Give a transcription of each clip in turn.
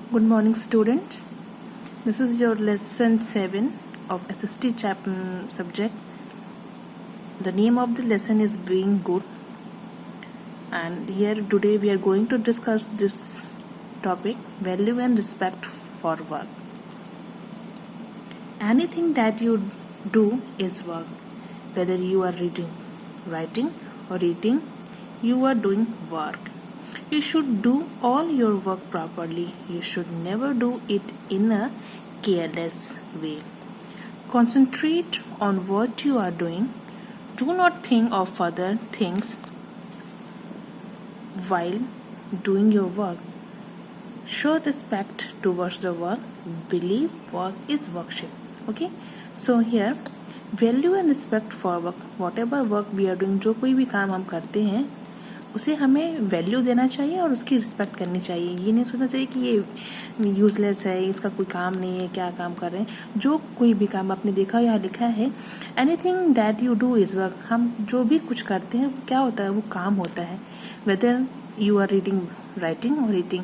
Good morning, students. This is your lesson 7 of SST subject. The name of the lesson is Being Good, and here today we are going to discuss this topic, value and respect for work. Anything that you do is work. Whether you are reading, writing or eating, you are doing work. You should do all your work properly. You should never do it in a careless way. Concentrate on what you are doing. Do not think of other things while doing your work. Show respect towards the work. Believe work is worship. Okay? So here, value and respect for work. Whatever work we are doing, जो कोई भी काम हम करते हैं उसे हमें value देना चाहिए और उसकी रिस्पेक्ट करनी चाहिए. ये नहीं सोचना चाहिए कि ये यूजलेस है, इसका कोई काम नहीं है, क्या काम कर रहे हैं. जो कोई भी काम आपने देखा यहाँ लिखा है, anything that you do is work. हम जो भी कुछ करते हैं क्या होता है, वो काम होता है. Whether you are reading, writing और रीडिंग,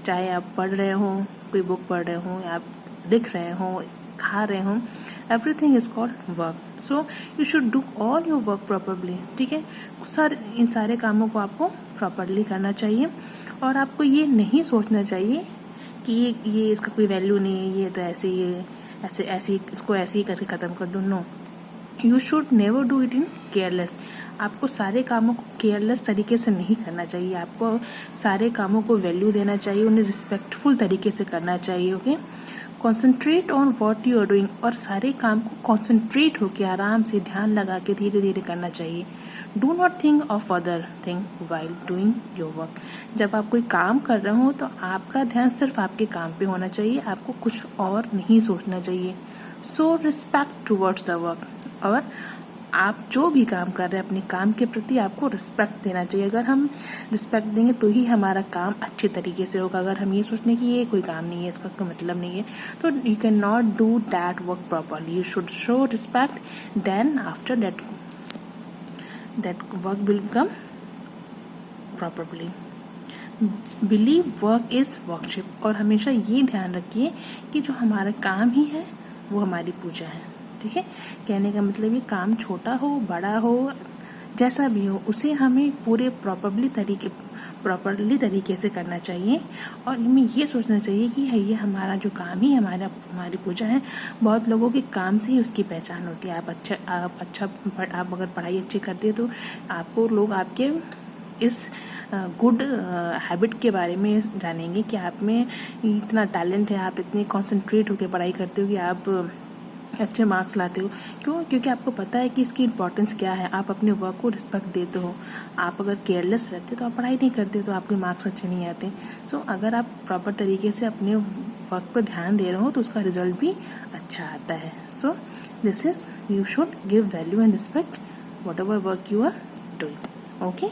चाहे आप पढ़ रहे हो, कोई बुक पढ़ रहे हो, आप लिख रहे हो, खा रहे हो, everything is called work. So you should do all your work properly. ठीक है, इन सारे कामों को आपको प्रॉपरली करना चाहिए और आपको ये नहीं सोचना चाहिए कि ये इसका कोई वैल्यू नहीं है, ये तो ऐसे इसको ऐसे ही करके ख़त्म कर दो. No, you should never do it in careless. आपको सारे कामों को केयरलेस तरीके से नहीं करना चाहिए. आपको सारे कामों को वैल्यू देना चाहिए, उन्हें रिस्पेक्टफुल तरीके से करना चाहिए. Okay, concentrate on what you are doing. और सारे काम को कॉन्सेंट्रेट होकर आराम से ध्यान लगा के धीरे धीरे करना चाहिए. Do not think of other thing while doing your work. जब आप कोई काम कर रहे हो तो आपका ध्यान सिर्फ आपके काम पे होना चाहिए, आपको कुछ और नहीं सोचना चाहिए. So respect towards the work. और आप जो भी काम कर रहे हैं अपने काम के प्रति आपको रिस्पेक्ट देना चाहिए. अगर हम रिस्पेक्ट देंगे तो ही हमारा काम अच्छे तरीके से होगा. अगर हम ये सोचने कि ये कोई काम नहीं है, इसका कोई मतलब नहीं है, तो you can not do that work properly. You should show respect, then after that work will become properly. Believe work is worship. और हमेशा ये ध्यान रखिए कि जो हमारा काम ही है वो हमारी पूजा है. ठीक है, कहने का मतलब ये काम छोटा हो, बड़ा हो, जैसा भी हो, उसे हमें पूरे प्रॉपरली तरीके से करना चाहिए. और हमें ये सोचना चाहिए कि ये हमारा जो काम ही हमारी पूजा है. बहुत लोगों के काम से ही उसकी पहचान होती है. आप अगर पढ़ाई अच्छी करते हैं तो आपको लोग आपके इस गुड हैबिट के बारे में जानेंगे कि आप में इतना टैलेंट है, आप इतने कॉन्सेंट्रेट होकर पढ़ाई करते हो कि आप अच्छे मार्क्स लाते हो. क्यों? क्योंकि आपको पता है कि इसकी इम्पोर्टेंस क्या है. आप अपने वर्क को रिस्पेक्ट देते हो. आप अगर केयरलेस रहते तो आप पढ़ाई नहीं करते, तो आपके मार्क्स अच्छे नहीं आते. सो अगर आप प्रॉपर तरीके से अपने वर्क पर ध्यान दे रहे हो तो उसका रिजल्ट भी अच्छा आता है. So this is, you should give value and respect whatever work you are doing. Okay.